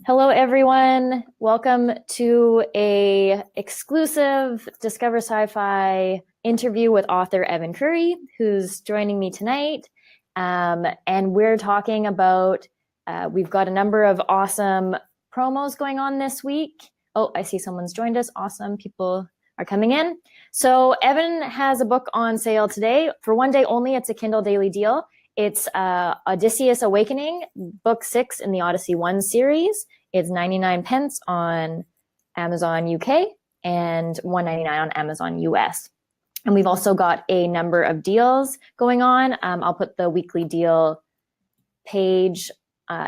Hello, everyone. Welcome to a exclusive Discover Sci-Fi interview with author Evan Currie, who's joining me tonight. And we're talking about, we've got a number of awesome promos going on this week. Oh, I see someone's joined us. Awesome. People are coming in. So Evan has a book on sale today for one day only. It's a Kindle daily deal. It's Odysseus Awakening, book 6 in the Odyssey One series. It's 99 pence on Amazon UK and 199 on Amazon US. And we've also got a number of deals going on. I'll put the weekly deal page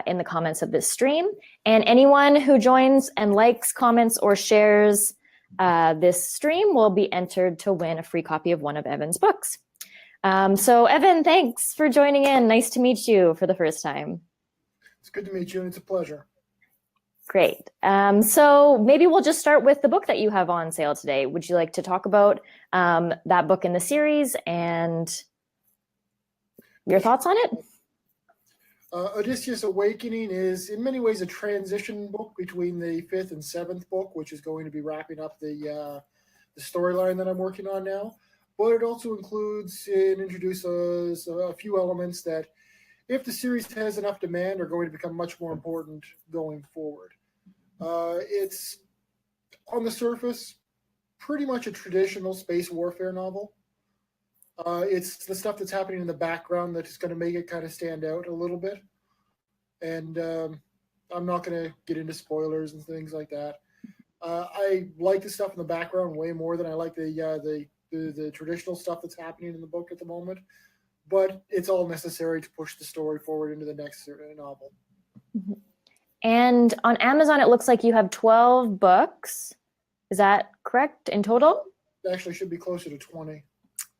in the comments of this stream. And anyone who joins and likes, comments, or shares this stream will be entered to win a free copy of one of Evan's books. So Evan, thanks for joining in. Nice to meet you for the first time. It's good to meet you, and it's a pleasure. Great. So maybe we'll just start with the book that you have on sale today. Would you like to talk about that book in the series and your thoughts on it? Odysseus Awakening is in many ways a transition book between the 5th and 7th book, which is going to be wrapping up the storyline that I'm working on now. But it also includes and introduces a few elements that, if the series has enough demand, are going to become much more important going forward. It's, on the surface, pretty much a traditional space warfare novel. It's the stuff that's happening in the background that is going to make it kind of stand out a little bit. And I'm not going to get into spoilers and things like that. I like the stuff in the background way more than I like the traditional stuff that's happening in the book at the moment. But it's all necessary to push the story forward into the next novel. Mm-hmm. And on Amazon, it looks like you have 12 books. Is that correct in total? It actually should be closer to 20.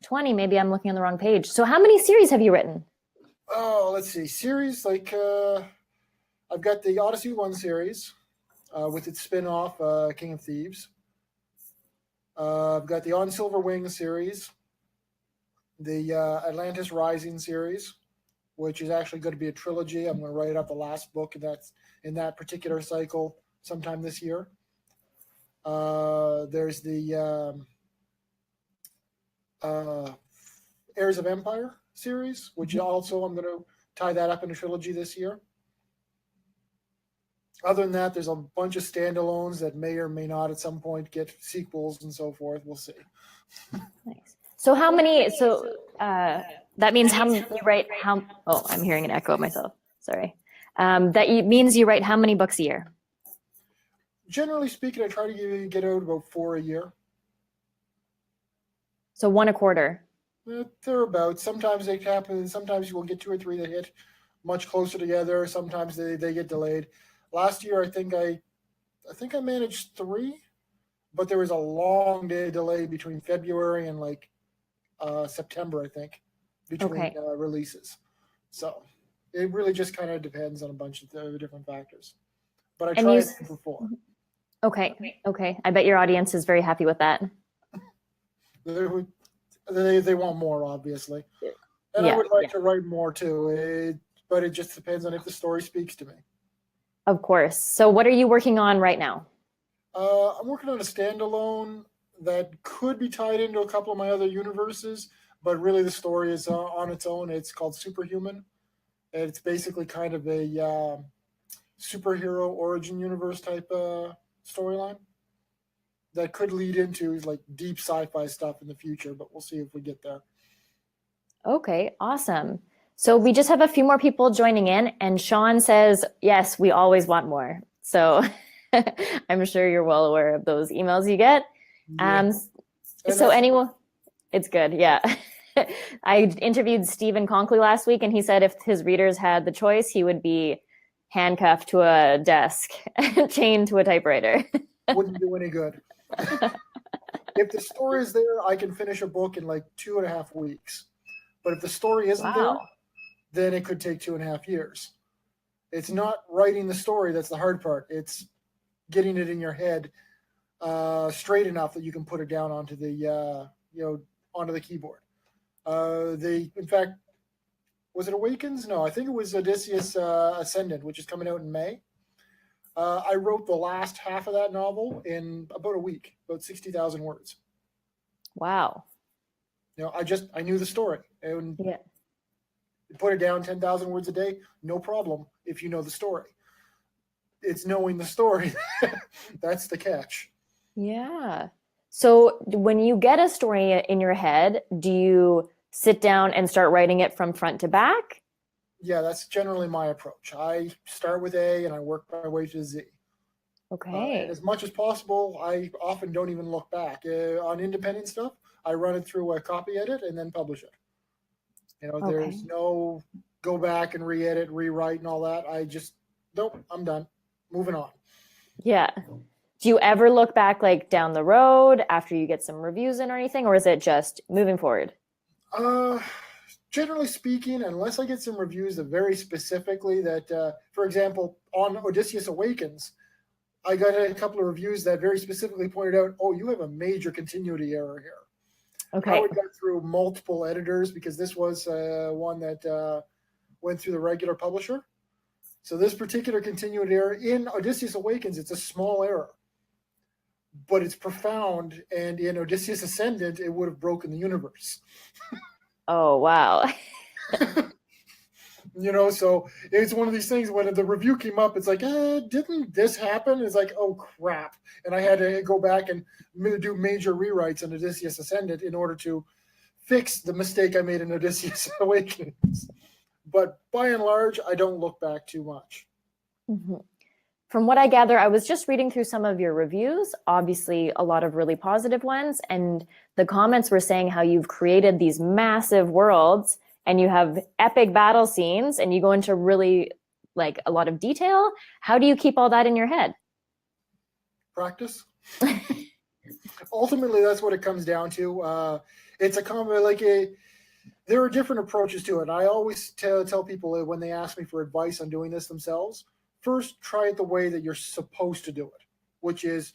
20, maybe I'm looking on the wrong page. So how many series have you written? Oh, let's see. Series, like, I've got the Odyssey One series with its spin-off, King of Thieves. I've got the On Silver Wings series, the Atlantis Rising series, which is actually going to be a trilogy. I'm going to write up the last book in that particular cycle sometime this year. There's the Heirs of Empire series, which also I'm going to tie that up in a trilogy this year. Other than that, there's a bunch of standalones that may or may not at some point get sequels and so forth. We'll see. Nice. So how many? So that means how many you write? Oh, I'm hearing an echo of myself. Sorry. That means you write how many books a year? Generally speaking, I try to get out about 4 a year. So 1 a quarter. Thereabouts. Sometimes they happen. Sometimes you will get 2 or 3 that hit much closer together. Sometimes they get delayed. Last year, I think I managed 3, but there was a long delay between February and like September, I think, between releases. So it really just kind of depends on a bunch of different factors. But I try to for 4. Okay. I bet your audience is very happy with that. They want more, obviously. And I would like to write more too, but it just depends on if the story speaks to me. Of course. So what are you working on right now? I'm working on a standalone that could be tied into a couple of my other universes, but really the story is on its own. It's called Superhuman. And it's basically kind of a superhero origin universe type storyline that could lead into like deep sci-fi stuff in the future, but we'll see if we get there. Okay, awesome. So we just have a few more people joining in, and Sean says, yes, we always want more. So I'm sure you're well aware of those emails you get. Yeah. So anyone, it's good, yeah. I interviewed Stephen Conkley last week, and he said if his readers had the choice, he would be handcuffed to a desk, chained to a typewriter. Wouldn't do any good. If the story is there, I can finish a book in like 2.5 weeks. But if the story isn't there, then it could take 2.5 years. It's not writing the story that's the hard part. It's getting it in your head straight enough that you can put it down onto the onto the keyboard. In fact, was it Awakens? No, I think it was Odysseus Ascendant, which is coming out in May. I wrote the last half of that novel in about a week, about 60,000 words. Wow. I knew the story, and Yeah. put it down 10,000 words a day, no problem if you know the story. It's knowing the story. That's the catch. Yeah. So when you get a story in your head, do you sit down and start writing it from front to back? Yeah, that's generally my approach. I start with A and I work my way to Z. And Okay. as much as possible, I often don't even look back. On independent stuff, I run it through a copy edit and then publish it. Okay. There's no go back and re-edit, rewrite, and all that. I just, nope, I'm done. Moving on. Yeah. Do you ever look back like down the road after you get some reviews in or anything, or is it just moving forward? Uh, Generally speaking, unless I get some reviews that very specifically that, for example, on Odysseus Awakens, I got a couple of reviews that very specifically pointed out, oh, you have a major continuity error here. I Okay. would go through multiple editors because this was one that went through the regular publisher. So this particular continuity error in Odysseus Awakens, it's a small error, but it's profound. And in Odysseus Ascendant, it would have broken the universe. Oh, wow. So it's one of these things when the review came up, it's like, didn't this happen? It's like, oh, crap. And I had to go back and do major rewrites in Odysseus Ascendant in order to fix the mistake I made in Odysseus Awakens. But by and large, I don't look back too much. Mhm. From what I gather, I was just reading through some of your reviews, obviously a lot of really positive ones, and the comments were saying how you've created these massive worlds and you have epic battle scenes and you go into really like a lot of detail. How do you keep all that in your head? Practice. Ultimately, that's what it comes down to. It's a common, there are different approaches to it. I always tell people when they ask me for advice on doing this themselves, first try it the way that you're supposed to do it, which is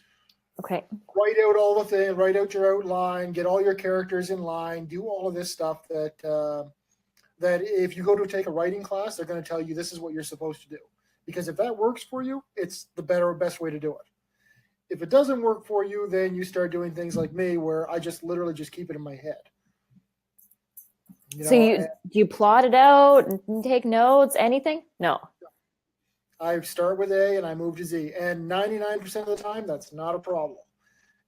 Okay. write out all the things, write out your outline, get all your characters in line, do all of this stuff that if you go to take a writing class, they're going to tell you this is what you're supposed to do. Because if that works for you, it's the best way to do it. If it doesn't work for you, then you start doing things like me where I just literally just keep it in my head. So do you plot it out and take notes, anything? No. I start with A and I move to Z. And 99% of the time, that's not a problem.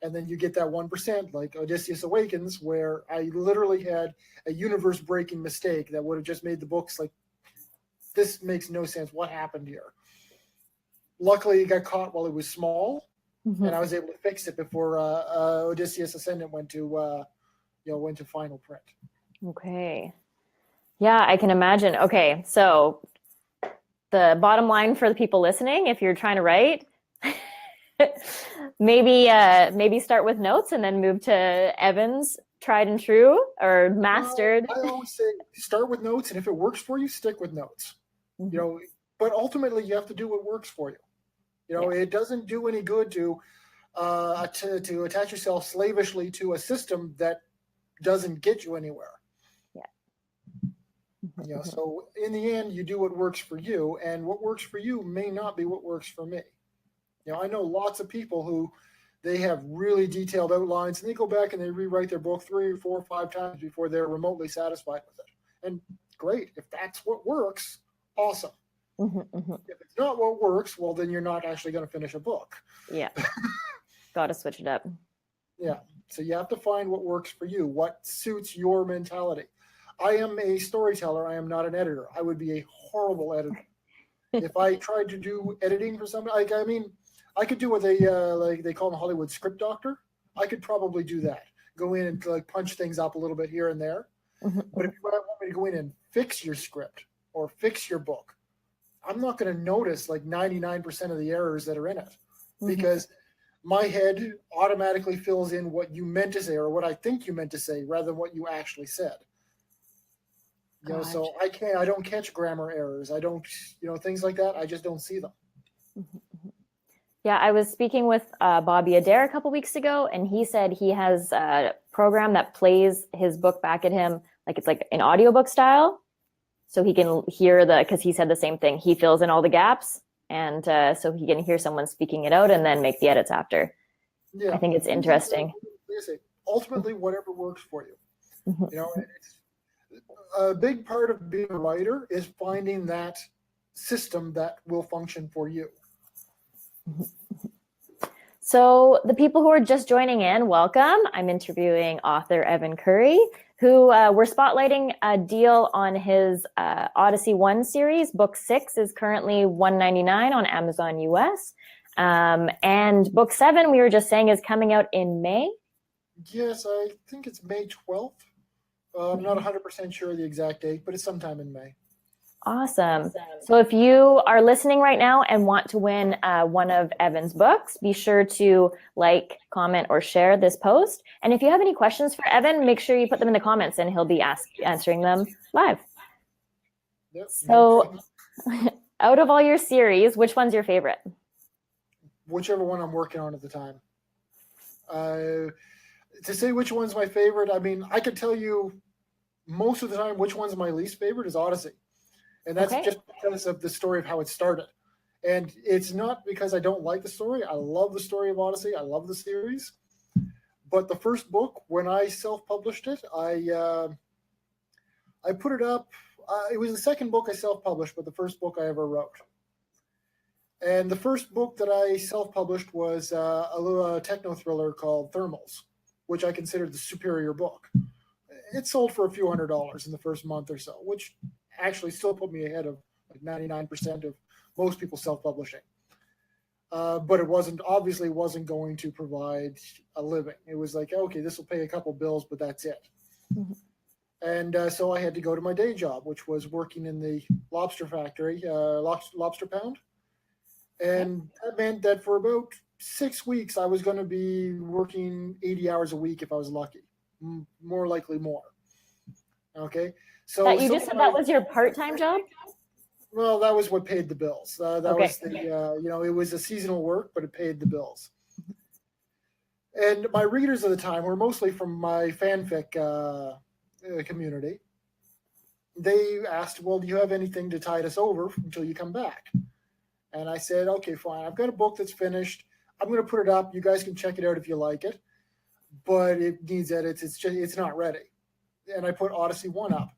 And then you get that 1%, like Odysseus Awakens, where I literally had a universe-breaking mistake that would have just made the books like, this makes no sense. What happened here? Luckily, it got caught while it was small, and I was able to fix it before Odysseus Ascendant went to final print. Okay. Yeah, I can imagine. Okay, so the bottom line for the people listening, if you're trying to write, maybe start with notes and then move to Evan's tried and true or mastered. I always say start with notes, and if it works for you, stick with notes. But ultimately you have to do what works for you. It doesn't do any good to attach yourself slavishly to a system that doesn't get you anywhere. So in the end, you do what works for you, and what works for you may not be what works for me. I know lots of people who they have really detailed outlines, and they go back and they rewrite their book 3 or 4 or 5 times before they're remotely satisfied with it. And great, if that's what works, awesome. If it's not what works, well, then you're not actually going to finish a book. Yeah. Got to switch it up. Yeah. So you have to find what works for you, what suits your mentality. I am a storyteller. I am not an editor. I would be a horrible editor. If I tried to do editing for somebody, I could do what they call in Hollywood script doctor. I could probably do that. Go in and punch things up a little bit here and there. But if you want me to go in and fix your script or fix your book, I'm not going to notice 99% of the errors that are in it because my head automatically fills in what you meant to say or what I think you meant to say rather than what you actually said. So I don't catch grammar errors. I don't, things like that. I just don't see them. Yeah, I was speaking with Bobby Adair a couple weeks ago, and he said he has a program that plays his book back at him, it's like an audiobook style. So he can hear because he said the same thing. He fills in all the gaps and so he can hear someone speaking it out and then make the edits after. Yeah, I think it's interesting. Like I say, ultimately, whatever works for you. Mm-hmm. You know, it's a big part of being a writer is finding that system that will function for you. So the people who are just joining in, welcome. I'm interviewing author Evan Currie, who we're spotlighting a deal on his Odyssey One series. Book 6 is currently $1.99 on Amazon US. And book 7, we were just saying, is coming out in May. Yes, I think it's May 12th. I'm not 100% sure of the exact date, but it's sometime in May. Awesome. So if you are listening right now and want to win one of Evan's books, be sure to like, comment, or share this post. And if you have any questions for Evan, make sure you put them in the comments and he'll be answering them live. Yep, so out of all your series, which one's your favorite? Whichever one I'm working on at the time. To say which one's my favorite, I mean, I could tell you most of the time which one's my least favorite is Odyssey. And that's just because of the story of how it started. And it's not because I don't like the story. I love the story of Odyssey. I love the series. But the first book, when I self-published it, I put it up. It was the second book I self-published, but the first book I ever wrote. And the first book that I self-published was a little techno thriller called Thermals, which I considered the superior book. It sold for a few $100s in the first month or so, which actually still put me ahead of like 99% of most people self-publishing. But it obviously wasn't going to provide a living. It was like, okay, this will pay a couple bills, but that's it. Mm-hmm. And so I had to go to my day job, which was working in the lobster factory, Lobster Pound. And that meant that for about 6 weeks, I was going to be working 80 hours a week if I was lucky, more likely more. Okay. So you just said that was your part-time job? Well, that was what paid the bills. That was the, it was a seasonal work, but it paid the bills. And my readers at the time were mostly from my fanfic community. They asked, well, do you have anything to tide us over until you come back? And I said, okay, fine. I've got a book that's finished. I'm going to put it up. You guys can check it out if you like it. But it needs edits. It's not ready. And I put Odyssey One up.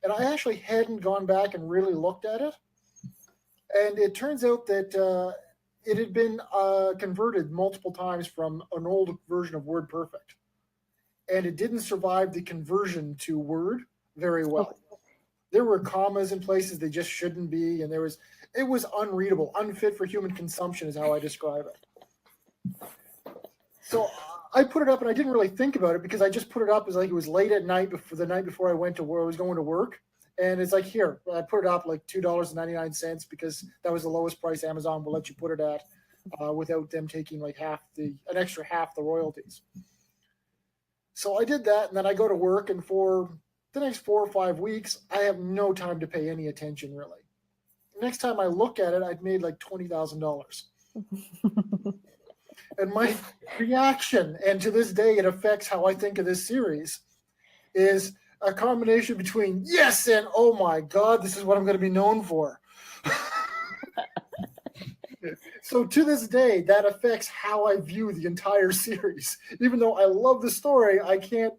And I actually hadn't gone back and really looked at it. And it turns out that it had been converted multiple times from an old version of WordPerfect. And it didn't survive the conversion to Word very well. There were commas in places they just shouldn't be. And it was unreadable, unfit for human consumption is how I describe it. So I put it up and I didn't really think about it because I just put it up as like it was late at night the night before I went to where I was going to work. And it's like, here, I put it up like $2.99 because that was the lowest price Amazon will let you put it at without them taking like an extra half the royalties. So I did that, and then I go to work, and for the next 4 or 5 weeks, I have no time to pay any attention really. Next time I look at it, I'd made like $20,000. And my reaction, and to this day it affects how I think of this series, is a combination between yes and oh my God, this is what I'm going to be known for. So to this day, that affects how I view the entire series. Even though I love the story, I can't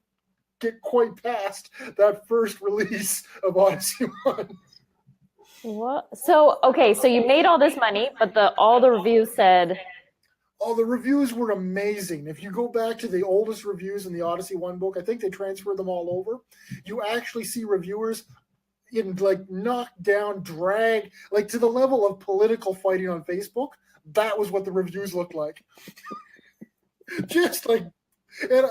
get quite past that first release of Odyssey One. What? So you made all this money, but all the reviews said... Oh, the reviews were amazing. If you go back to the oldest reviews in the Odyssey One book, I think they transferred them all over. You actually see reviewers in like knockdown, drag, like to the level of political fighting on Facebook. That was what the reviews looked like. Just like, and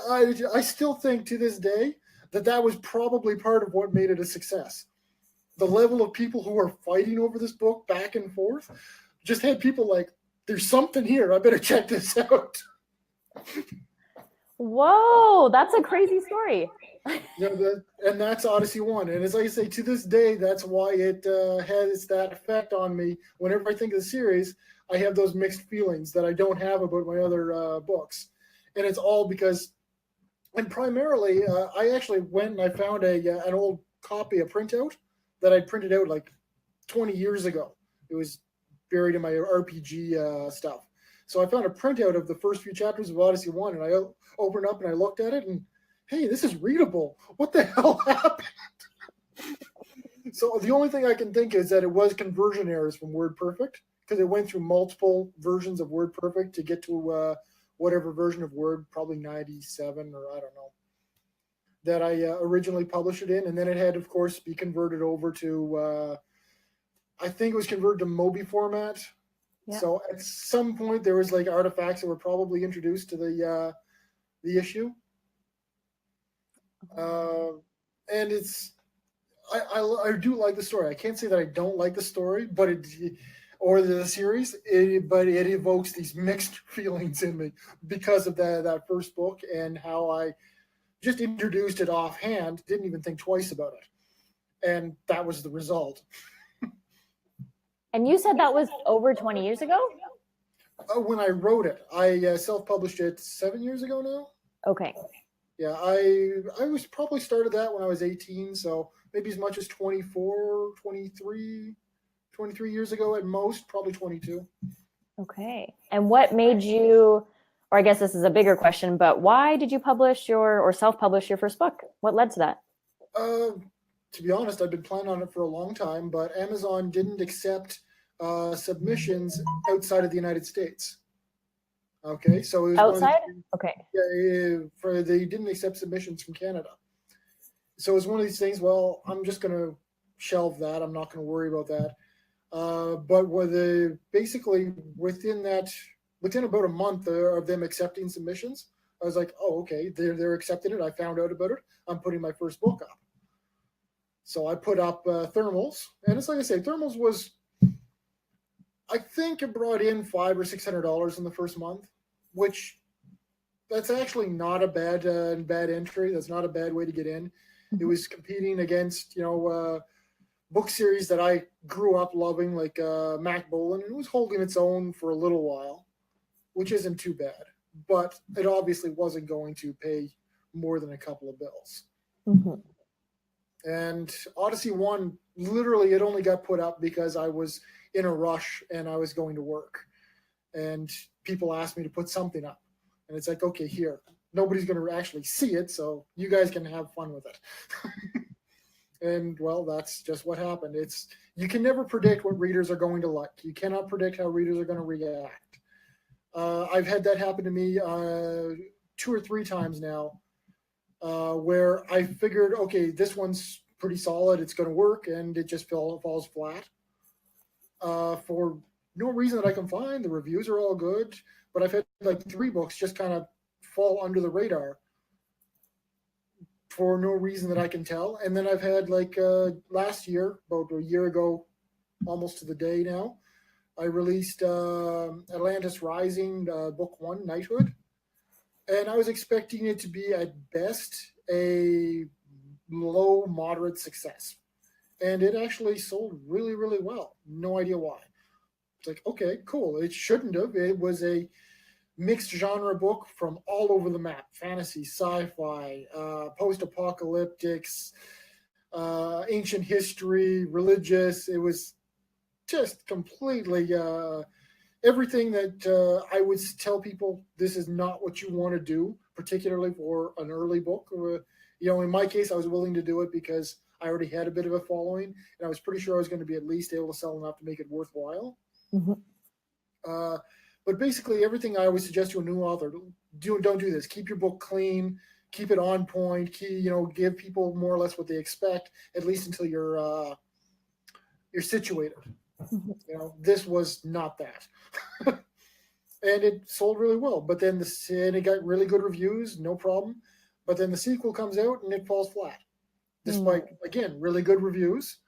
I still think to this day that was probably part of what made it a success. The level of people who are fighting over this book back and forth just had people like, there's something here. I better check this out. Whoa, that's a crazy story. And that's Odyssey One. And as I say, to this day, that's why it has that effect on me. Whenever I think of the series, I have those mixed feelings that I don't have about my other books. And it's all because, and primarily, I actually went and I found an old copy, a printout, that I printed out like 20 years ago. It was buried in my RPG stuff. So I found a printout of the first few chapters of Odyssey One, and I opened up and I looked at it, and hey, this is readable. What the hell happened? So the only thing I can think is that it was conversion errors from WordPerfect, because it went through multiple versions of WordPerfect to get to whatever version of Word, probably 97 or I don't know, that I originally published it in. And then it had, of course, be converted over to, I think it was converted to Mobi format. Yeah. So at some point there was like artifacts that were probably introduced to the issue. And it's, I do like the story. I can't say that I don't like the story, but or the series, but it evokes these mixed feelings in me because of that first book and how I just introduced it offhand, didn't even think twice about it. And that was the result. And you said that was over 20 years ago? When I wrote it, I self-published it 7 years ago now. Okay. Yeah, I was probably started that when I was 18, so maybe as much as 24, 23 years ago at most, probably 22. Okay. And what made you, or I guess this is a bigger question, but why did you publish or self-publish your first book? What led to that? To be honest, I've been planning on it for a long time, but Amazon didn't accept submissions outside of the United States. Okay, so it was outside? Okay. Yeah, they didn't accept submissions from Canada. So it's one of these things, well, I'm just going to shelve that. I'm not going to worry about that. But basically within about a month of them accepting submissions, I was like, oh, okay, they're accepting it. I found out about it. I'm putting my first book up. So I put up Thermals, and it's like I say, Thermals was, I think it brought in $500 or $600 in the first month, which that's actually not a bad entry. That's not a bad way to get in. It was competing against, book series that I grew up loving, like Mac Bolan, and it was holding its own for a little while, which isn't too bad. But it obviously wasn't going to pay more than a couple of bills. Mm-hmm. And Odyssey One, literally, it only got put up because I was in a rush and I was going to work. And people asked me to put something up. And it's like, okay, here. Nobody's going to actually see it, so you guys can have fun with it. And, well, that's just what happened. You can never predict what readers are going to like. You cannot predict how readers are going to react. I've had that happen to me 2 or 3 times now, where I figured, okay, this one's pretty solid, it's going to work, and it just falls flat. For no reason that I can find. The reviews are all good, but I've had like 3 books just kind of fall under the radar for no reason that I can tell. And then I've had like last year, about a year ago, almost to the day now, I released Atlantis Rising, book 1, Knighthood. And I was expecting it to be at best a low, moderate success. And it actually sold really, really well. No idea why. It's like, okay, cool. It shouldn't have. It was a mixed genre book from all over the map: fantasy, sci-fi, post-apocalyptics, ancient history, religious. It was just completely everything that I would tell people this is not what you want to do, particularly for an early book. In my case, I was willing to do it because I already had a bit of a following, and I was pretty sure I was going to be at least able to sell enough to make it worthwhile. Mm-hmm. But basically, everything I always suggest to a new author: don't do this. Keep your book clean. Keep it on point. Give people more or less what they expect, at least until you're situated. Mm-hmm. This was not that, and it sold really well. But then and it got really good reviews, no problem. But then the sequel comes out and it falls flat, despite again really good reviews.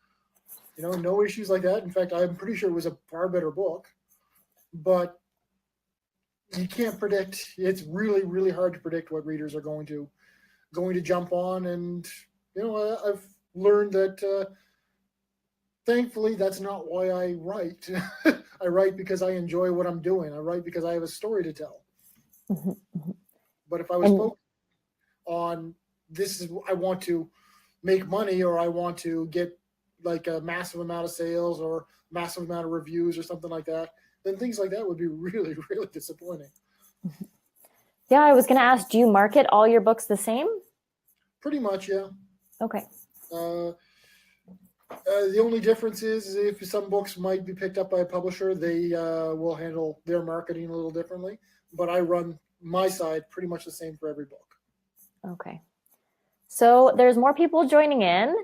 No issues like that. In fact, I'm pretty sure it was a far better book, but you can't predict. It's really, really hard to predict what readers are going to jump on. And I've learned that thankfully that's not why I write. I write because I enjoy what I'm doing. I write because I have a story to tell. Mm-hmm. But if I was focused on I want to make money, or I want to get like a massive amount of sales or massive amount of reviews or something like that, then things like that would be really, really disappointing. Yeah, I was going to ask, do you market all your books the same? Pretty much, yeah. Okay. The only difference is if some books might be picked up by a publisher, they will handle their marketing a little differently. But I run my side pretty much the same for every book. Okay. So there's more people joining in.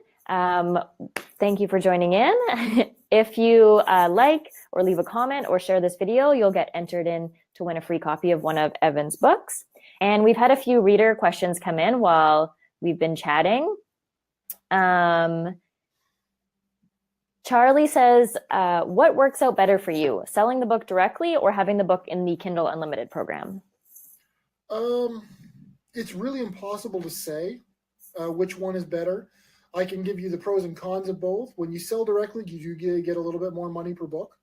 Thank you for joining in. If you like or leave a comment or share this video, you'll get entered in to win a free copy of one of Evan's books. And we've had a few reader questions come in while we've been chatting. Charlie says, what works out better for you, selling the book directly or having the book in the Kindle Unlimited program? It's really impossible to say which one is better. I can give you the pros and cons of both. When you sell directly, you do get a little bit more money per book.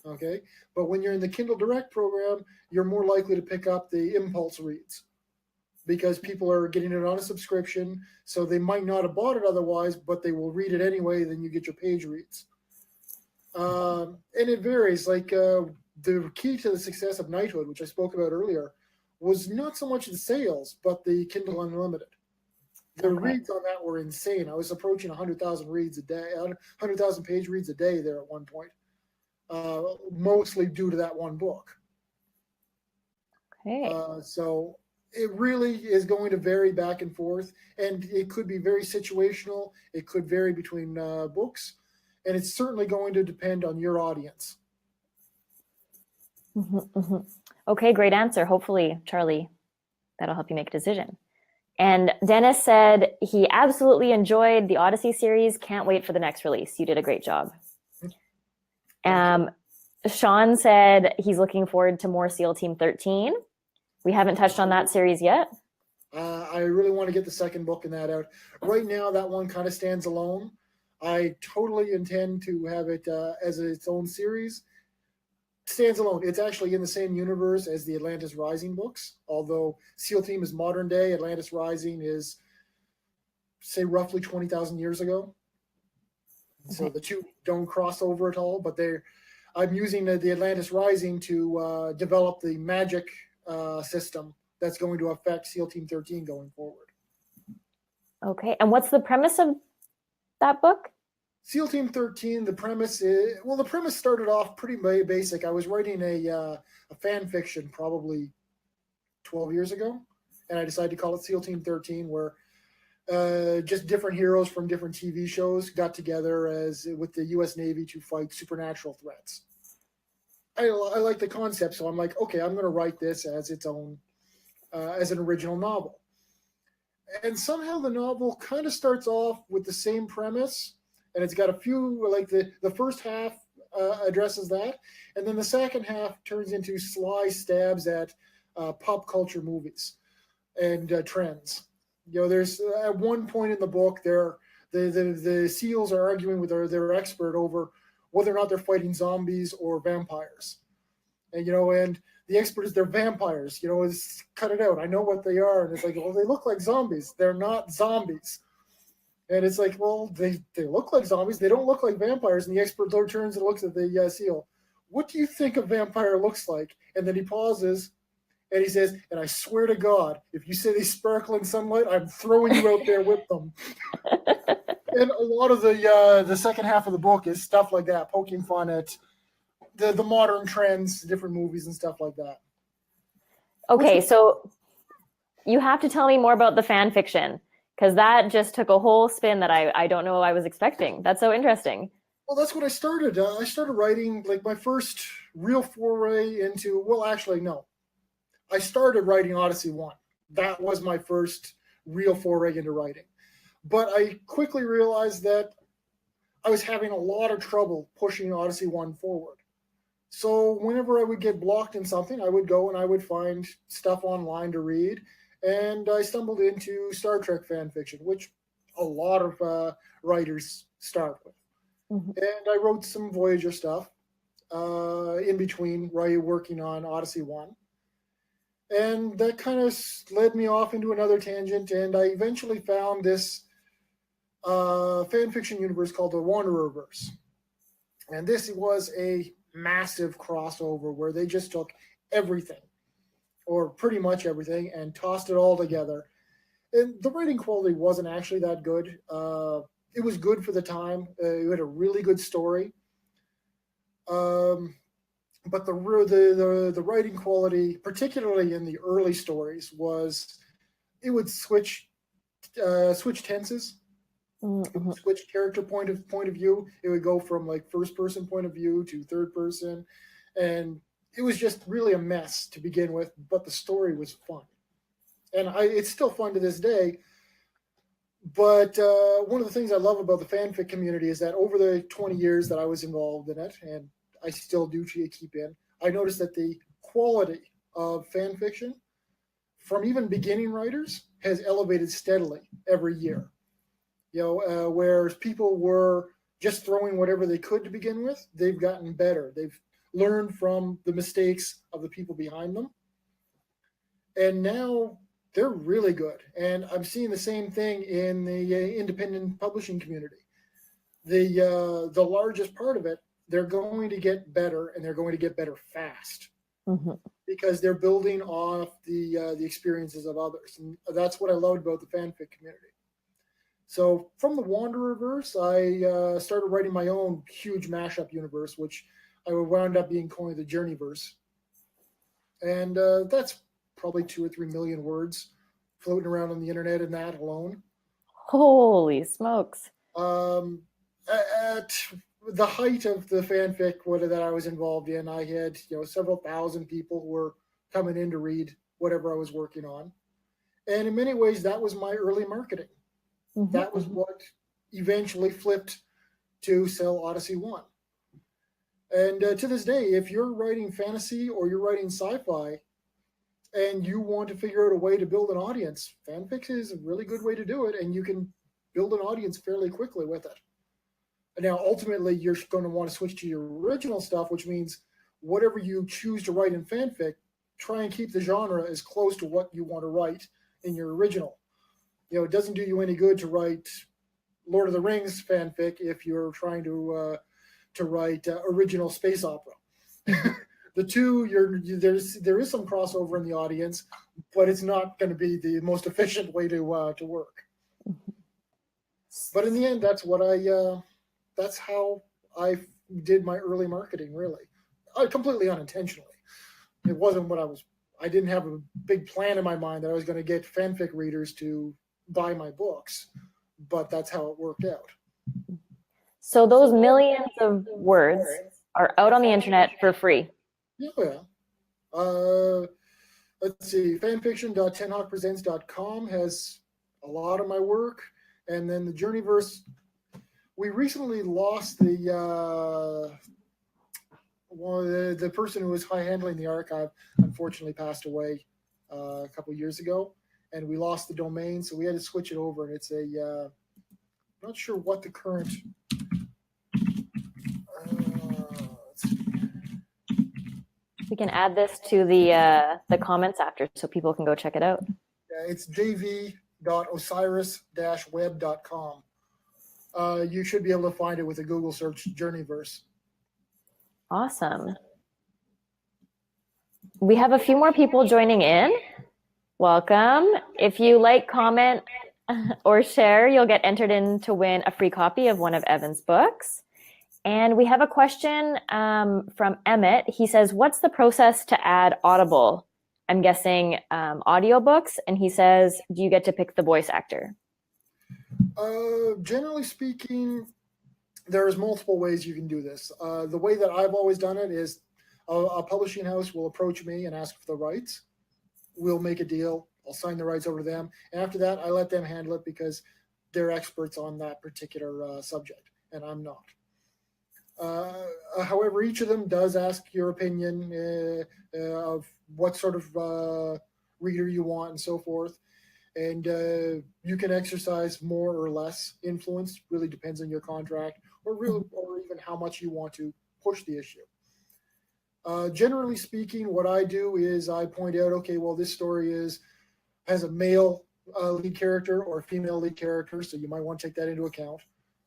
Okay. But when you're in the Kindle Direct program, you're more likely to pick up the impulse reads because people are getting it on a subscription. So they might not have bought it otherwise, but they will read it anyway. Then you get your page reads. And it varies. Like the key to the success of Knighthood, which I spoke about earlier, was not so much the sales, but the Kindle Unlimited. The reads on that were insane. I was approaching 100,000 reads a day, 100,000 page reads a day there at one point, mostly due to that one book. Okay. So it really is going to vary back and forth, and it could be very situational. It could vary between books, and it's certainly going to depend on your audience. Okay, great answer. Hopefully, Charlie, that'll help you make a decision. And Dennis said he absolutely enjoyed the Odyssey series. Can't wait for the next release. You did a great job. Sean said he's looking forward to more SEAL Team 13. We haven't touched on that series yet. I really want to get the second book in that out. Right now, that one kind of stands alone. I totally intend to have it as its own series. Stands alone. It's actually in the same universe as the Atlantis Rising books, although SEAL Team is modern day. Atlantis Rising is, say, roughly 20,000 years ago. So the two don't cross over at all, but I'm using the Atlantis Rising to develop the magic system that's going to affect SEAL Team 13 going forward. Okay, and what's the premise of that book? SEAL Team 13, the premise started off pretty basic. I was writing a fan fiction probably 12 years ago, and I decided to call it SEAL Team 13, where just different heroes from different TV shows got together with the U.S. Navy to fight supernatural threats. I like the concept, so I'm like, okay, I'm going to write this as its own, as an original novel. And somehow the novel kind of starts off with the same premise, and it's got a few, like the first half addresses that, and then the second half turns into sly stabs at pop culture movies and trends. You know, there's at one point in the book, the SEALs are arguing with their expert over whether or not they're fighting zombies or vampires. And, and the expert is they're vampires, is cut it out. I know what they are. And it's like, well, they look like zombies. They're not zombies. And it's like, well, they look like zombies. They don't look like vampires. And the expert turns and looks at the SEAL. What do you think a vampire looks like? And then he pauses and he says, and I swear to God, if you say they sparkle in sunlight, I'm throwing you out there with them. And a lot of the second half of the book is stuff like that, poking fun at the modern trends, different movies and stuff like that. Okay, so you have to tell me more about the fan fiction, because that just took a whole spin that I don't know I was expecting. That's so interesting. Well, that's what I started. I started writing, like, my first real foray into, well, actually, no. I started writing Odyssey One. That was my first real foray into writing. But I quickly realized that I was having a lot of trouble pushing Odyssey One forward. So whenever I would get blocked in something, I would go and I would find stuff online to read. And I stumbled into Star Trek fan fiction, which a lot of writers start with. Mm-hmm. And I wrote some Voyager stuff in between working on Odyssey One. And that kind of led me off into another tangent. And I eventually found this fan fiction universe called the Wandererverse. And this was a massive crossover where they just took everything, or pretty much everything, and tossed it all together. And the writing quality wasn't actually that good. It was good for the time. It had a really good story. But the writing quality, particularly in the early stories, was it would switch tenses. It would switch character point of view. It would go from like first person point of view to third person, and it was just really a mess to begin with. But the story was fun, and it's still fun to this day. But one of the things I love about the fanfic community is that over the 20 years that I was involved in it, and I still do keep in, I noticed that the quality of fan fiction from even beginning writers has elevated steadily every year. Whereas people were just throwing whatever they could to begin with, they've gotten better. They've learned from the mistakes of the people behind them. And now they're really good. And I'm seeing the same thing in the independent publishing community. The largest part of it, they're going to get better, and they're going to get better fast. Because they're building off the experiences of others. And that's what I loved about the fanfic community. So from the Wandererverse, I started writing my own huge mashup universe, which I wound up being calling the Journeyverse. And that's probably 2 or 3 million words floating around on the internet in that alone. Holy smokes. At the height of the fanfic that I was involved in, I had several thousand people who were coming in to read whatever I was working on. And in many ways, that was my early marketing. That was what eventually flipped to sell Odyssey One. And to this day, if you're writing fantasy or you're writing sci-fi and you want to figure out a way to build an audience, fanfic is a really good way to do it, and you can build an audience fairly quickly with it. Now, ultimately, you're going to want to switch to your original stuff, which means whatever you choose to write in fanfic, try and keep the genre as close to what you want to write in your original. It doesn't do you any good to write Lord of the Rings fanfic if you're trying to write original space opera. The two, there is some crossover in the audience, but it's not going to be the most efficient way to work. But in the end, that's how I did my early marketing, really. Completely unintentionally. It wasn't I didn't have a big plan in my mind that I was going to get fanfic readers to buy my books, but that's how it worked out. So those millions of words are out on the internet for free. Yeah. Let's see, fanfiction.tenhawkpresents.com has a lot of my work, and then the Journeyverse, we recently lost the person who was handling the archive unfortunately passed away a couple years ago, and we lost the domain, so we had to switch it over, and it's I'm not sure what the current let's see. We can add this to the comments after so people can go check it out. Yeah, it's jv.osiris-web.com. You should be able to find it with a Google search, Journeyverse. Awesome. We have a few more people joining in. Welcome. If you like, comment, or share, you'll get entered in to win a free copy of one of Evan's books. And we have a question from Emmett. He says, what's the process to add Audible? I'm guessing audiobooks. And he says, do you get to pick the voice actor? Generally speaking, there's multiple ways you can do this. The way that I've always done it is a publishing house will approach me and ask for the rights. We'll make a deal. I'll sign the rights over to them. And after that, I let them handle it because they're experts on that particular subject, and I'm not. However, each of them does ask your opinion of what sort of reader you want and so forth. And you can exercise more or less influence. Really depends on your contract or even how much you want to push the issue. Generally speaking, what I do is I point out, okay, well, this story has a male lead character or a female lead character, so you might want to take that into account,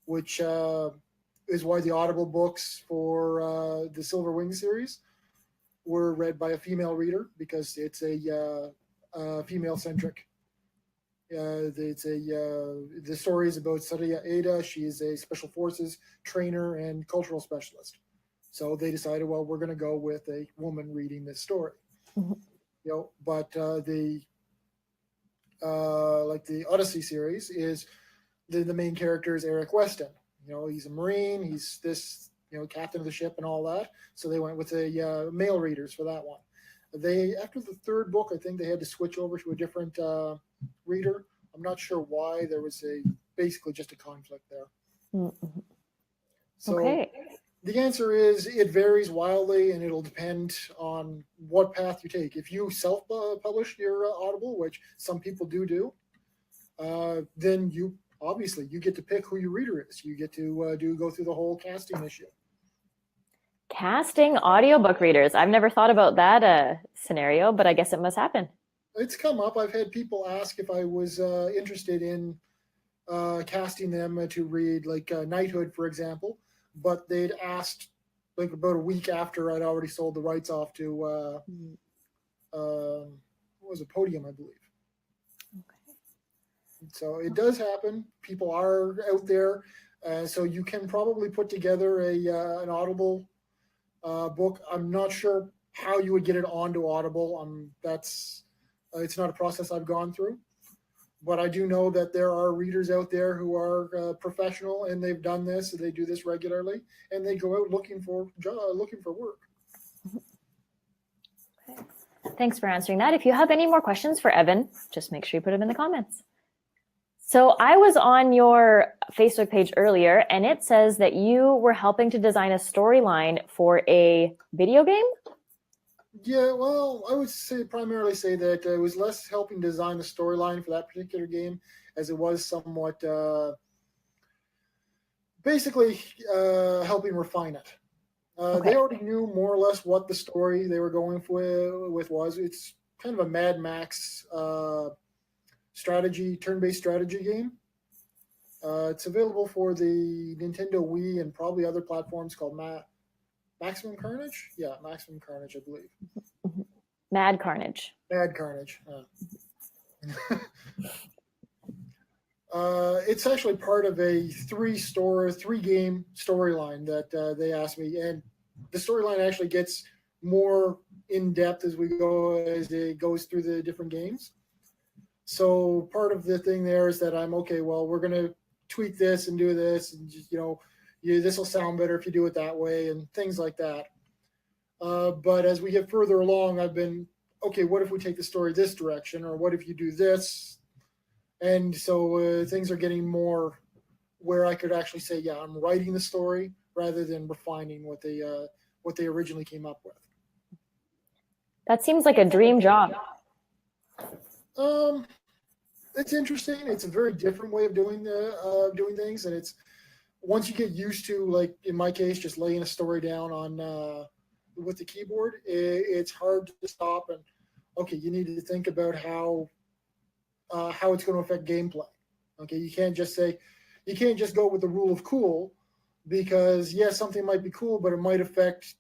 which is why the Audible books for the Silver Wing series were read by a female reader, because it's a female-centric. The story is about Saria Ada. She is a special forces trainer and cultural specialist. So they decided, well, we're going to go with a woman reading this story. Mm-hmm. But like the Odyssey series is the main character is Eric Weston. He's a Marine. He's this captain of the ship and all that. So they went with the male readers for that one. After the third book, I think they had to switch over to a different reader. I'm not sure why. There was basically just a conflict there. Mm-hmm. So okay. The answer is it varies wildly, and it'll depend on what path you take. If you self-publish your Audible, which some people do, then you get to pick who your reader is. You get to go through the whole casting issue. Casting audiobook readers. I've never thought about that scenario, but I guess it must happen. It's come up. I've had people ask if I was interested in casting them to read like Knighthood, for example, but they'd asked like about a week after I'd already sold the rights off to what was it, Podium, I believe. Okay. So it does happen. People are out there, so you can probably put together an Audible book. I'm not sure how you would get it onto Audible. It's not a process I've gone through, but I do know that there are readers out there who are professional, and they've done this. They do this regularly, and they go out looking for work. Okay. Thanks for answering that. If you have any more questions for Evan, just make sure you put them in the comments. So I was on your Facebook page earlier, and it says that you were helping to design a storyline for a video game? Yeah, well, I would primarily say that it was less helping design the storyline for that particular game, as it was somewhat basically helping refine it. Okay. They already knew more or less what the story they were going with was. It's kind of a Mad Max turn-based strategy game. It's available for the Nintendo Wii and probably other platforms called Maximum Carnage? Yeah, Maximum Carnage, I believe. Mad Carnage. Mad Carnage. It's actually part of a three-game storyline that they asked me, and the storyline actually gets more in depth as it goes through the different games. So part of the thing there is that I'm okay. Well, we're gonna tweak this and do this, and just, this will sound better if you do it that way, and things like that. But as we get further along, I've been, okay, what if we take the story this direction, or what if you do this? And so things are getting more where I could actually say, yeah, I'm writing the story rather than refining what they originally came up with. That seems like a dream job. It's interesting. It's a very different way of doing things, and it's once you get used to, like in my case, just laying a story down on with the keyboard, it's hard to stop and okay, you need to think about how it's going to affect gameplay. Okay, you can't just go with the rule of cool, because yes, something might be cool, but it might affect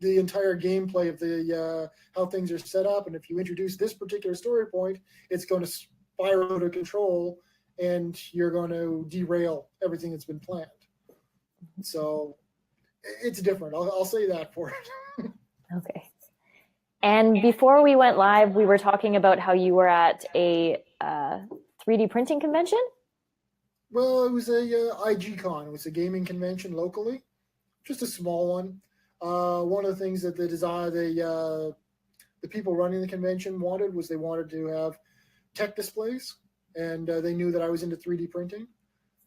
the entire gameplay of the how things are set up. And if you introduce this particular story point, it's going to spiral out of control, and you're going to derail everything that's been planned. So it's different. I'll say that for it. Okay. And before we went live, we were talking about how you were at a 3D printing convention? Well, it was a IGCon. It was a gaming convention locally, just a small one. One of the things that the people running the convention wanted to have tech displays, and they knew that I was into 3D printing.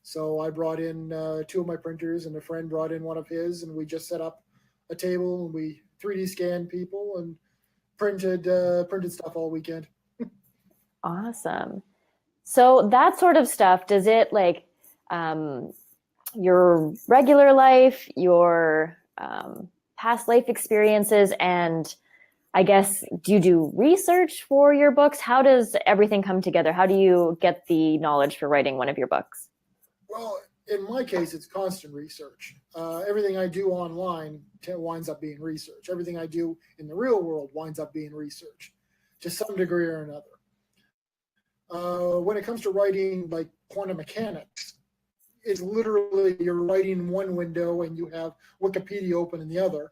So I brought in two of my printers, and a friend brought in one of his, and we just set up a table, and we 3D scanned people and printed stuff all weekend. Awesome. So that sort of stuff, does it like your regular life, your past life experiences, and I guess, do you do research for your books? How does everything come together? How do you get the knowledge for writing one of your books? Well, in my case, it's constant research. Everything I do online winds up being research. Everything I do in the real world winds up being research to some degree or another. When it comes to writing like quantum mechanics, it's literally you're writing one window and you have Wikipedia open in the other,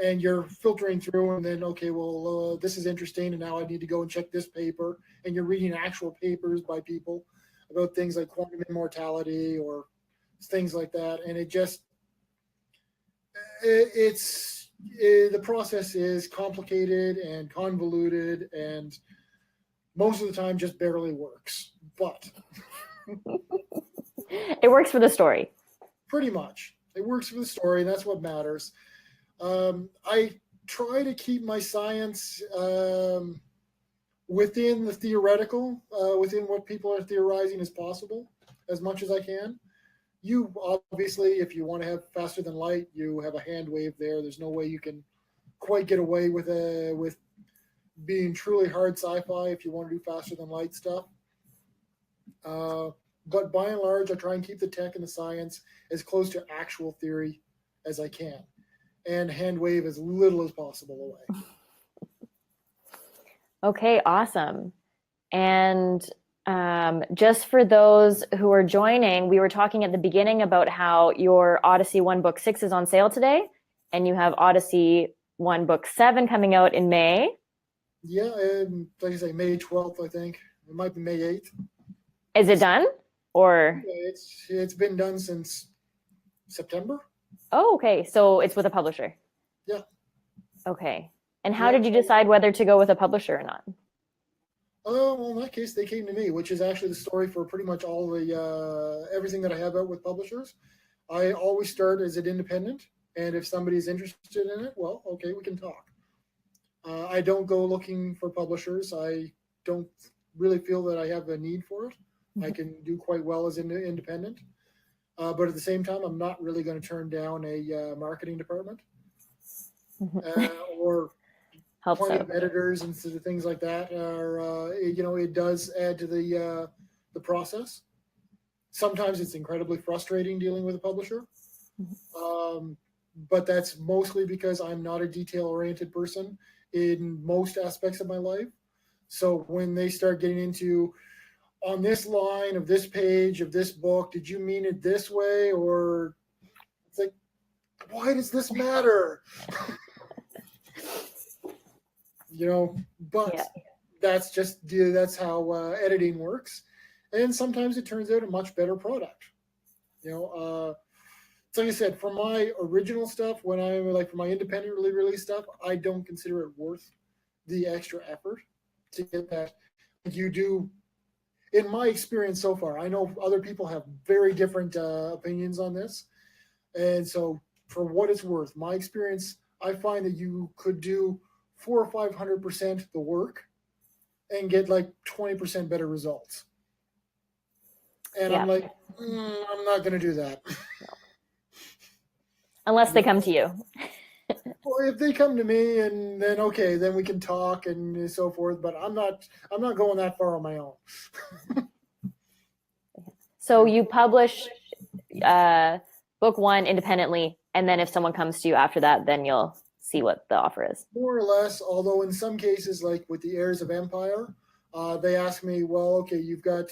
and you're filtering through, and then okay, well, this is interesting, and now I need to go and check this paper, and you're reading actual papers by people about things like quantum immortality or things like that, and the process is complicated and convoluted, and most of the time just barely works, but It works for the story. pretty much it works for the story, and that's what matters. I try to keep my science within the theoretical, within what people are theorizing as possible, as much as I can. You obviously, if you want to have faster than light, you have a hand wave there. There's no way you can quite get away with being truly hard sci-fi if you want to do faster than light stuff. But by and large, I try and keep the tech and the science as close to actual theory as I can, and hand wave as little as possible away. Okay, awesome. And just for those who are joining, we were talking at the beginning about how your Odyssey One Book 6 is on sale today, and you have Odyssey One Book 7 coming out in May. Yeah, and like I say, May 12th, I think. It might be May 8th. Is it done? Or it's been done since September. Oh, okay. So it's with a publisher. Yeah. Okay. And how did you decide whether to go with a publisher or not? Well, in that case, they came to me, which is actually the story for pretty much all the everything that I have out with publishers. I always start as an independent, and if somebody's interested in it, well, okay, we can talk. I don't go looking for publishers. I don't really feel that I have a need for it. I can do quite well as an independent. But at the same time, I'm not really going to turn down a marketing department or plenty of editors and things like that. It does add to the process. Sometimes it's incredibly frustrating dealing with a publisher, but that's mostly because I'm not a detail-oriented person in most aspects of my life. So when they start getting into, on this line of this page of this book, did you mean it this way? Or it's like, why does this matter? But that's how editing works. And sometimes it turns out a much better product. It's like I said, for my original stuff, for my independently released stuff, I don't consider it worth the extra effort to get that. You do, in my experience so far, I know other people have very different opinions on this. And so for what it's worth, my experience, I find that you could do 400 or 500% the work and get like 20% better results. And I'm like, I'm not going to do that. Unless they come to you. Well, if they come to me, and then okay, then we can talk and so forth. But I'm not going that far on my own. So you publish book one independently, and then if someone comes to you after that, then you'll see what the offer is. More or less, although in some cases, like with the Heirs of Empire, they ask me, well, okay, you've got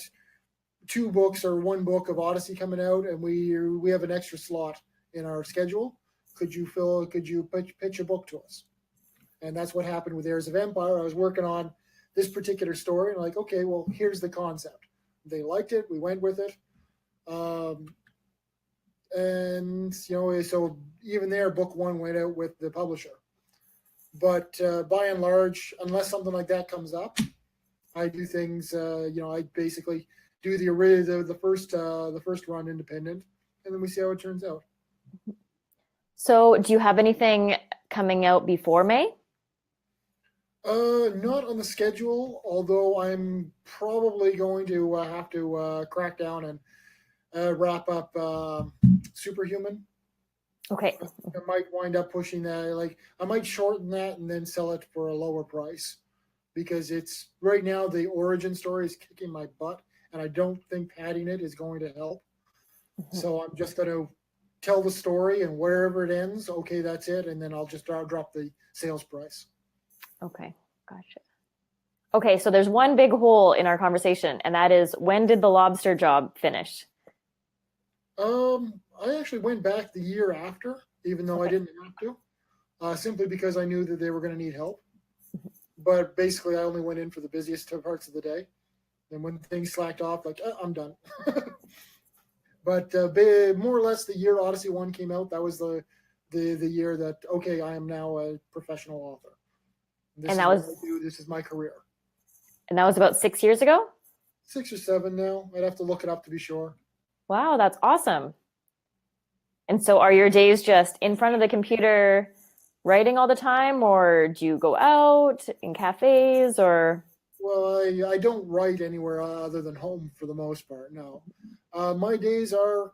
2 books or 1 book of Odyssey coming out, and we have an extra slot in our schedule. Could you pitch a book to us? And that's what happened with Heirs of Empire. I was working on this particular story, and like, okay, well, here's the concept. They liked it. We went with it. And so even there, book 1 went out with the publisher. But by and large, unless something like that comes up, I do things. I basically do the first run independent, and then we see how it turns out. So, do you have anything coming out before May? Not on the schedule. Although I'm probably going to have to crack down and wrap up Superhuman. Okay. I might wind up pushing that. Like I might shorten that and then sell it for a lower price because it's right now the origin story is kicking my butt, and I don't think padding it is going to help. So I'm just going to tell the story, and wherever it ends, okay, that's it, and then I'll just drop the sales price. Okay, gotcha. Okay, so there's one big hole in our conversation, and that is, when did the lobster job finish? I actually went back the year after, even though I didn't have to, simply because I knew that they were going to need help. But basically, I only went in for the busiest parts of the day. And when things slacked off, like, I'm done. But more or less the year Odyssey One came out, that was the year that, okay, I am now a professional author. This And is that was what I do. This is my career. about 6 years ago? 6 or 7 now. I'd have to look it up to be sure. Wow, that's awesome. And so are your days just in front of the computer writing all the time, or do you go out in cafes, or? Well, I don't write anywhere other than home for the most part, no. My days are,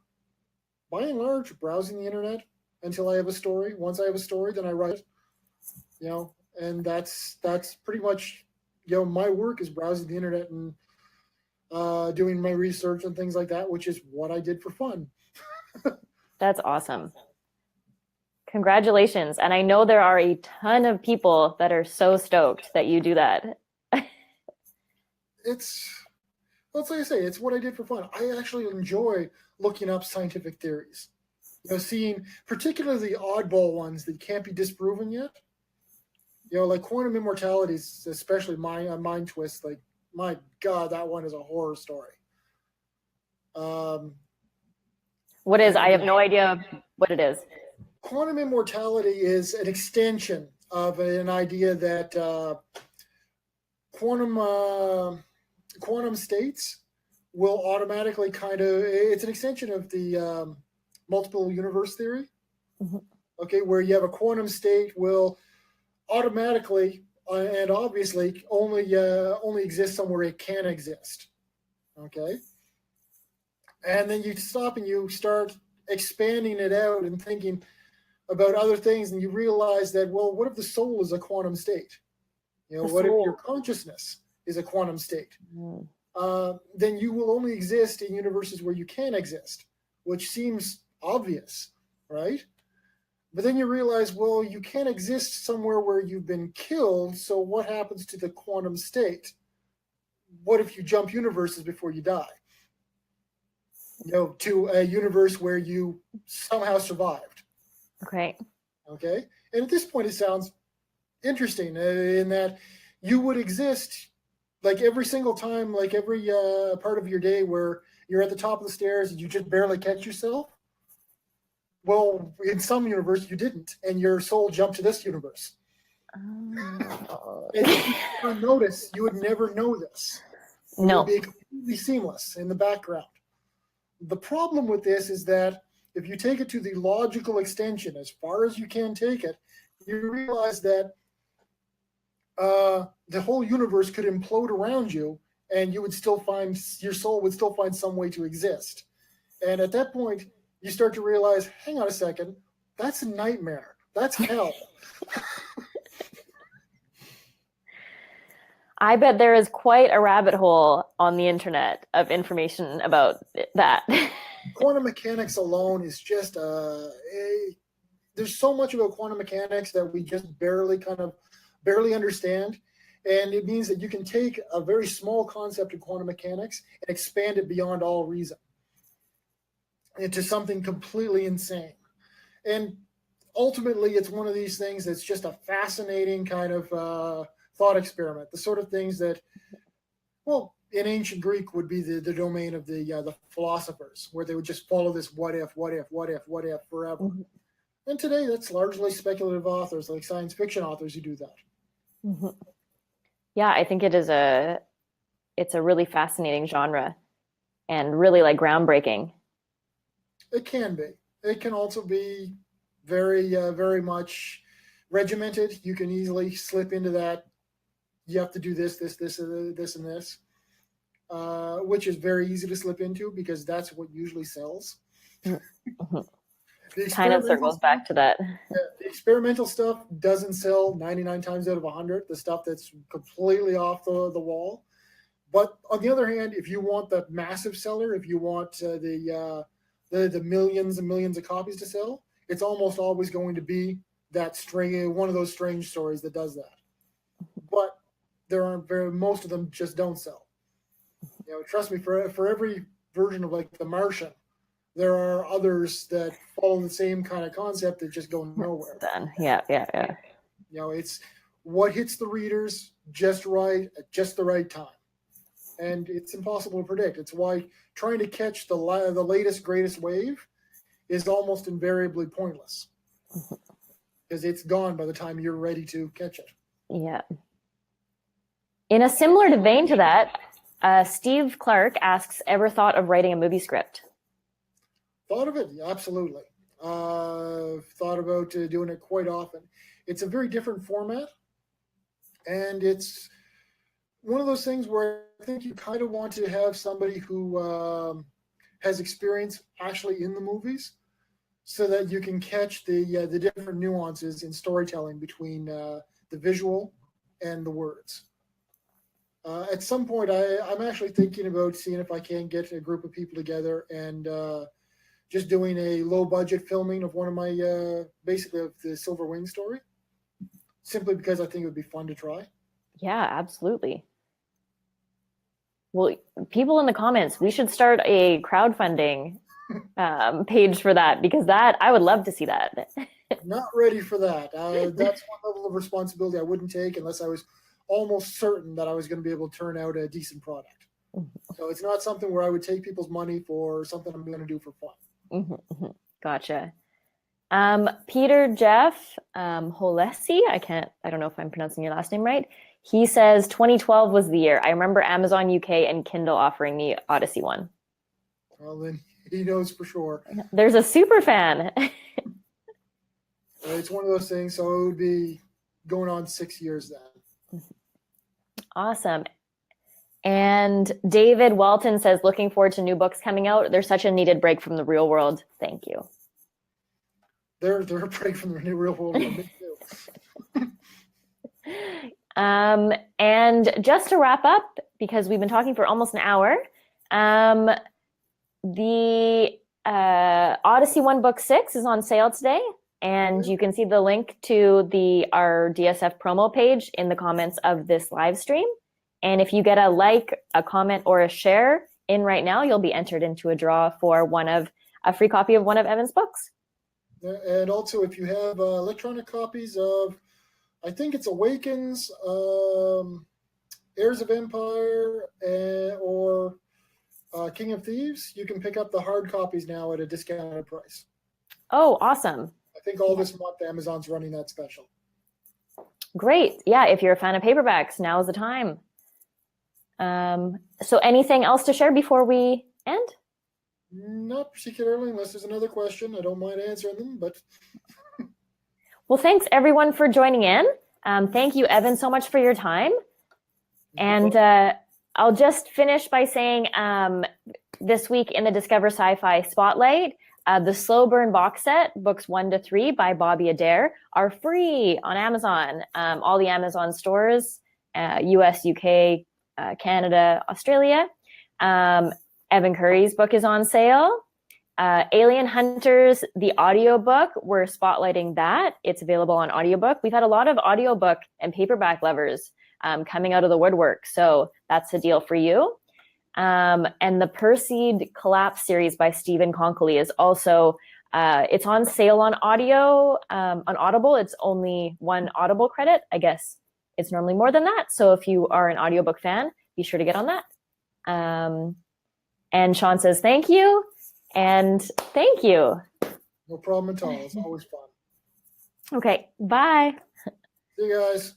by and large, browsing the internet until I have a story. Once I have a story, then I write it, and that's pretty much, my work is browsing the internet and doing my research and things like that, which is what I did for fun. That's awesome. Congratulations. And I know there are a ton of people that are so stoked that you do that. It's, well, it's like I say, it's what I did for fun. I actually enjoy looking up scientific theories. Seeing particularly the oddball ones that can't be disproven yet. Like quantum immortality, especially mind twist. Like, my God, that one is a horror story. What is? I have no idea what it is. Quantum immortality is an extension of an idea that quantum states will automatically it's an extension of the multiple universe theory. Mm-hmm. Okay, where you have a quantum state will automatically and obviously only exist somewhere it can exist. Okay, and then you stop and you start expanding it out and thinking about other things, and you realize that, well, what if the soul is a quantum state? What if your consciousness is a quantum state? Then you will only exist in universes where you can exist, which seems obvious, right? But then you realize, well, you can't exist somewhere where you've been killed, so what happens to the quantum state? What if you jump universes before you die? To a universe where you somehow survived. Okay. Okay? And at this point, it sounds interesting in that you would exist like every single time, like every part of your day where you're at the top of the stairs and you just barely catch yourself. Well, in some universe, you didn't, and your soul jumped to this universe. Oh. And if you never notice, you would never know this. It would be completely seamless in the background. The problem with this is that if you take it to the logical extension, as far as you can take it, you realize that the whole universe could implode around you, and your soul would still find some way to exist. And at that point, you start to realize, hang on a second, that's a nightmare. That's hell. I bet there is quite a rabbit hole on the internet of information about that. Quantum mechanics alone is just there's so much about quantum mechanics that we just barely understand. And it means that you can take a very small concept of quantum mechanics and expand it beyond all reason into something completely insane. And ultimately, it's one of these things that's just a fascinating kind of thought experiment. The sort of things that, well, in ancient Greek would be the domain of the philosophers, where they would just follow this what if forever. Mm-hmm. And today, that's largely speculative authors, like science fiction authors, who do that. Mm-hmm. Yeah, I think it's a really fascinating genre, and really like groundbreaking. It can be. It can also be very, very much regimented. You can easily slip into that. You have to do this, and this, which is very easy to slip into because that's what usually sells. Mm-hmm. kind of circles back to that. The experimental stuff doesn't sell 99 times out of 100, the stuff that's completely off the wall. But on the other hand, if you want the massive seller, if you want the millions and millions of copies to sell, it's almost always going to be that one of those strange stories that does that. But most of them just don't sell. Trust me, for every version of like The Martian, there are others that follow the same kind of concept that just go nowhere. Done. Yeah. It's what hits the readers just right at just the right time. And it's impossible to predict. It's why trying to catch the latest, greatest wave is almost invariably pointless. Because it's gone by the time you're ready to catch it. Yeah. In a similar vein to that, Steve Clark asks, ever thought of writing a movie script? Thought of it? Absolutely. Thought about doing it quite often. It's a very different format. And it's one of those things where I think you kind of want to have somebody who has experience actually in the movies so that you can catch the different nuances in storytelling between the visual and the words. At some point, I'm actually thinking about seeing if I can get a group of people together and just doing a low-budget filming of one of my, basically of the Silver Wing story, simply because I think it would be fun to try. Yeah, absolutely. Well, people in the comments, we should start a crowdfunding page for that, because I would love to see that. Not ready for that. That's one level of responsibility I wouldn't take unless I was almost certain that I was going to be able to turn out a decent product. So it's not something where I would take people's money for something I'm going to do for fun. Gotcha. Peter Jeff Holesi, I don't know if I'm pronouncing your last name right. He says 2012 was the year. I remember Amazon UK and Kindle offering me Odyssey One. Well, then he knows for sure. There's a super fan. It's one of those things. So it would be going on 6 years then. Awesome. And David Walton says, looking forward to new books coming out. There's such a needed break from the real world. Thank you. They're a break from the real world. Me too. And just to wrap up, because we've been talking for almost an hour, the Odyssey One Book 6 is on sale today. And you can see the link to our DSF promo page in the comments of this live stream. And if you get a like, a comment, or a share in right now, you'll be entered into a draw for a free copy of one of Evan's books. And also, if you have electronic copies of, I think it's Awakens, Heirs of Empire, or King of Thieves, you can pick up the hard copies now at a discounted price. Oh, awesome. I think all this month Amazon's running that special. Great. Yeah, if you're a fan of paperbacks, now is the time. So anything else to share before we end? Not particularly, unless there's another question. I don't mind answering them, but... Well, thanks everyone for joining in. Thank you, Evan, so much for your time. And I'll just finish by saying this week in the Discover Sci-Fi Spotlight, the Slow Burn box set, books 1 to 3 by Bobby Adair, are free on Amazon. All the Amazon stores, US, UK, Canada, Australia. Evan Currie's book is on sale. Alien Hunters, the audiobook, we're spotlighting that. It's available on audiobook. We've had a lot of audiobook and paperback lovers coming out of the woodwork, so that's a deal for you. And the Perseid Collapse series by Stephen Konkoly is also, it's on sale on audio, on Audible. It's only one Audible credit. I guess it's normally more than that. So if you are an audiobook fan, be sure to get on that. And Sean says, thank you. And thank you. No problem at all. It's always fun. Okay, bye. See you guys.